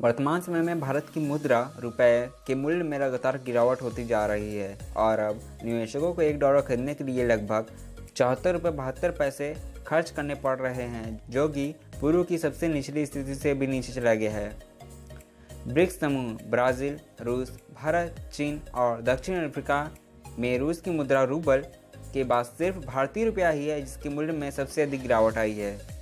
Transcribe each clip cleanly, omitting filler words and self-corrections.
वर्तमान समय में भारत की मुद्रा रुपए के मूल्य में लगातार गिरावट होती जा रही है और अब निवेशकों को $1 खरीदने के लिए लगभग ₹74.72 खर्च करने पड़ रहे हैं, जो कि पूर्व की सबसे निचली स्थिति से भी नीचे चला गया है। ब्रिक्स समूह ब्राज़ील, रूस, भारत, चीन और दक्षिण अफ्रीका में रूस की मुद्रा रूबल के बाद सिर्फ भारतीय रुपया ही है जिसके मूल्य में सबसे अधिक गिरावट आई है।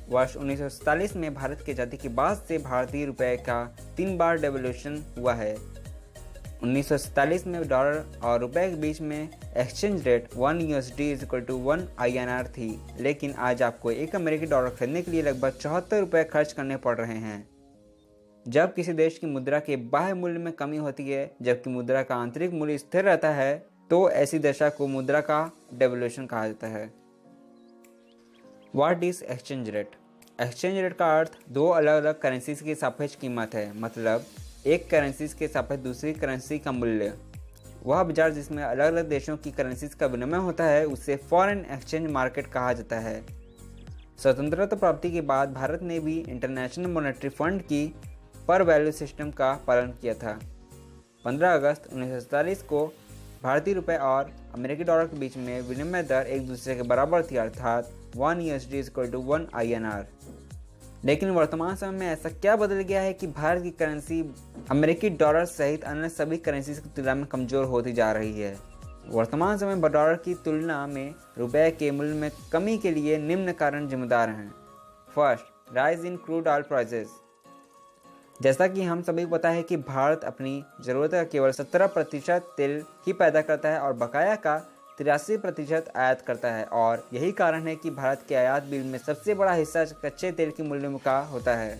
वर्ष 1947 में भारत की आज़ादी के बाद से भारतीय रुपये का 3 बार डेवल्यूशन हुआ है। 1947 में डॉलर और रुपए के बीच में एक्सचेंज रेट 1 USD = 1 INR थी, लेकिन आज आपको $1 अमेरिकी खरीदने के लिए लगभग ₹74 खर्च करने पड़ रहे हैं। जब किसी देश की मुद्रा के बाह्य मूल्य में कमी होती है जबकि मुद्रा का आंतरिक मूल्य स्थिर रहता है तो ऐसी दशा को मुद्रा का डेवल्यूशन कहा जाता है। What is exchange rate? Exchange rate का अर्थ दो अलग अलग करेंसीज की सापेक्ष कीमत है, मतलब एक करेंसीज के सापेक्ष दूसरी करेंसी का मूल्य। वह बाजार जिसमें अलग अलग देशों की करेंसीज का विनिमय होता है उसे फॉरेन एक्सचेंज मार्केट कहा जाता है। स्वतंत्रता प्राप्ति के बाद भारत ने भी इंटरनेशनल मॉनेटरी फंड की पर वैल्यू सिस्टम का पालन किया था। 15 अगस्त 1947 को भारतीय रुपये और अमेरिकी डॉलर के बीच में विनिमय दर एक दूसरे के बराबर थी, अर्थात 1 USD = 1 INR। लेकिन वर्तमान समय में ऐसा क्या बदल गया है कि भारत की करेंसी अमेरिकी डॉलर सहित अन्य सभी करेंसीज की तुलना में कमज़ोर होती जा रही है। वर्तमान समय में डॉलर की तुलना में रुपये के मूल्य में कमी के लिए निम्न कारण जिम्मेदार हैं। First, rise in crude oil prices. जैसा कि हम सभी को पता है कि भारत अपनी ज़रूरत का केवल 17% तेल ही पैदा करता है और बकाया का 83% आयात करता है, और यही कारण है कि भारत के आयात बिल में सबसे बड़ा हिस्सा कच्चे तेल के मूल्य का होता है।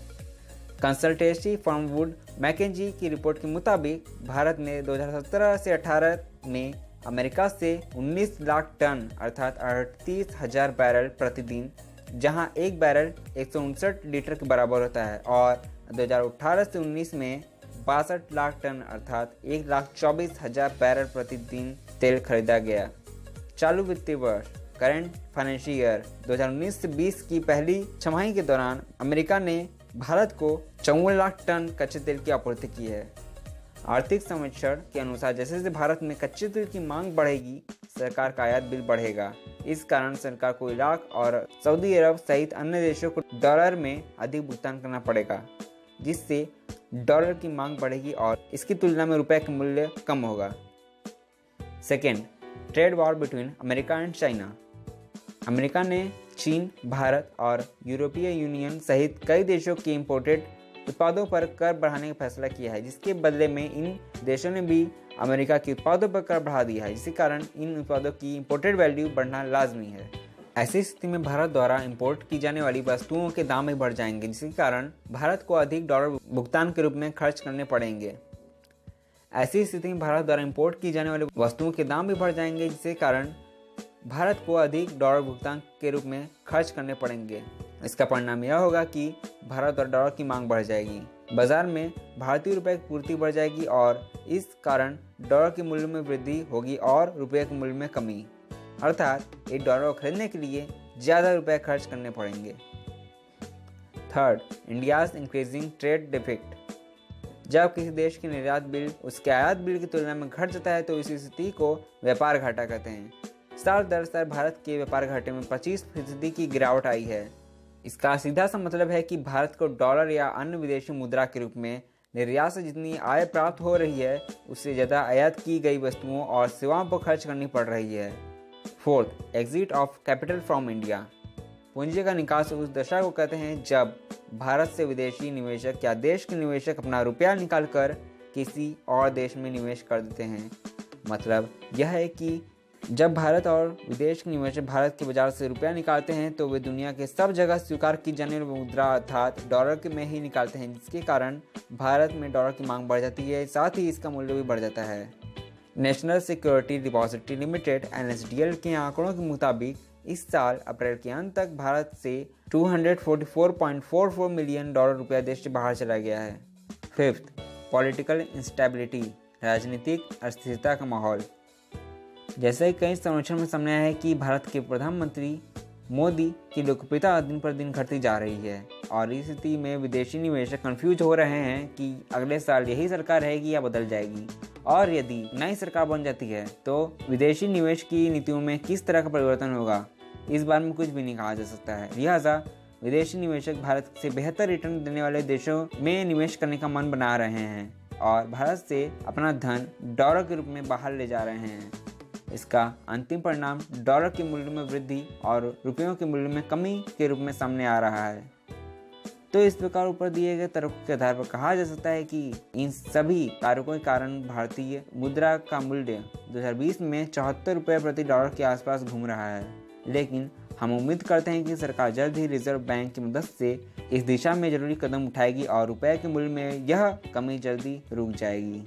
कंसल्टेंसी फर्म वुड मैकेंजी की रिपोर्ट के मुताबिक भारत ने 2017 से 18 में अमेरिका से 19 लाख टन अर्थात 38,000 बैरल प्रतिदिन, जहां एक बैरल 159 लीटर के बराबर होता है, और 2018 से 19 में 62 लाख टन अर्थात 1,24,000 बैरल प्रतिदिन तेल खरीदा गया। चालू वित्तीय वर्ष करेंट फाइनेंशियल ईयर 2019 से 20 की पहली छमाही के दौरान अमेरिका ने भारत को 54 लाख टन कच्चे तेल की आपूर्ति की है। आर्थिक सर्वेक्षण के अनुसार जैसे जैसे भारत में कच्चे तेल की मांग बढ़ेगी, सरकार का आयात बिल बढ़ेगा। इस कारण सरकार को इराक और सऊदी अरब सहित अन्य देशों को डॉलर में अधिक भुगतान करना पड़ेगा, जिससे डॉलर की मांग बढ़ेगी और इसकी तुलना में रुपए का मूल्य कम होगा। Second, trade war between America and China. America ने चीन, भारत और यूरोपीय यूनियन सहित कई देशों के इंपोर्टेड उत्पादों पर कर बढ़ाने का फैसला किया है, जिसके बदले में इन देशों ने भी अमेरिका के उत्पादों पर कर बढ़ा दिया है, जिसके कारण इन उत्पादों की इंपोर्टेड वैल्यू बढ़ना लाजमी है। ऐसी स्थिति में भारत द्वारा इंपोर्ट की जाने वाली वस्तुओं के दाम भी बढ़ जाएंगे, जिसके कारण भारत को अधिक डॉलर भुगतान के रूप में खर्च करने पड़ेंगे। ऐसी स्थिति में भारत द्वारा इंपोर्ट की जाने वाली वस्तुओं के दाम भी बढ़ जाएंगे, जिसके कारण भारत को अधिक डॉलर भुगतान के रूप में खर्च करने पड़ेंगे। इसका परिणाम यह होगा कि भारत द्वारा डॉलर की मांग बढ़ जाएगी, बाजार में भारतीय रुपए की पूर्ति बढ़ जाएगी और इस कारण डॉलर के मूल्य में वृद्धि होगी और रुपये के मूल्य में कमी, अर्थात $1 को खरीदने के लिए ज़्यादा रुपए खर्च करने पड़ेंगे। Third, India's increasing trade deficit. जब किसी देश के निर्यात बिल उसके आयात बिल की तुलना में घट जाता है तो इस स्थिति को व्यापार घाटा कहते हैं। साल दर साल भारत के व्यापार घाटे में 25% की गिरावट आई है। इसका सीधा सा मतलब है कि भारत को डॉलर या अन्य विदेशी मुद्रा के रूप में निर्यात से जितनी आय प्राप्त हो रही है उससे ज़्यादा आयात की गई वस्तुओं और सेवाओं पर खर्च करनी पड़ रही है। Fourth, exit of capital from India. पूंजी का निकास उस दशा को कहते हैं जब भारत से विदेशी निवेशक या देश के निवेशक अपना रुपया निकालकर किसी और देश में निवेश कर देते हैं। मतलब यह है कि जब भारत और विदेश के निवेशक भारत के बाजार से रुपया निकालते हैं तो वे दुनिया के सब जगह स्वीकार की जाने वाली मुद्रा अर्थात डॉलर के में ही निकालते हैं, जिसके कारण भारत में डॉलर की मांग बढ़ जाती है, साथ ही इसका मूल्य भी बढ़ जाता है। National security depository limited NSDL के आंकड़ों के मुताबिक इस साल अप्रैल के अंत तक भारत से $244.44 मिलियन रुपया देश से बाहर चला गया है। फिफ्थ, पॉलिटिकल इंस्टेबिलिटी, राजनीतिक अस्थिरता का माहौल। जैसे कई सर्वेक्षण में सामने आया है कि भारत के प्रधानमंत्री मोदी की लोकप्रियता दिन पर दिन घटती जा रही है और इस स्थिति में विदेशी निवेशक कंफ्यूज हो रहे हैं कि अगले साल यही सरकार रहेगी या बदल जाएगी, और यदि नई सरकार बन जाती है तो विदेशी निवेश की नीतियों में किस तरह का परिवर्तन होगा, इस बारे में कुछ भी नहीं कहा जा सकता है। लिहाजा विदेशी निवेशक भारत से बेहतर रिटर्न देने वाले देशों में निवेश करने का मन बना रहे हैं और भारत से अपना धन डॉलर के रूप में बाहर ले जा रहे हैं। इसका अंतिम परिणाम डॉलर के मूल्य में वृद्धि और रुपयों के मूल्य में कमी के रूप में सामने आ रहा है। तो इस प्रकार ऊपर दिए गए तर्कों के आधार पर कहा जा सकता है कि इन सभी कारकों के कारण भारतीय मुद्रा का मूल्य 2020 में 74 रुपये प्रति डॉलर के आसपास घूम रहा है। लेकिन हम उम्मीद करते हैं कि सरकार जल्द ही रिजर्व बैंक की मदद से इस दिशा में जरूरी कदम उठाएगी और रुपये के मूल्य में यह कमी जल्दी रुक जाएगी।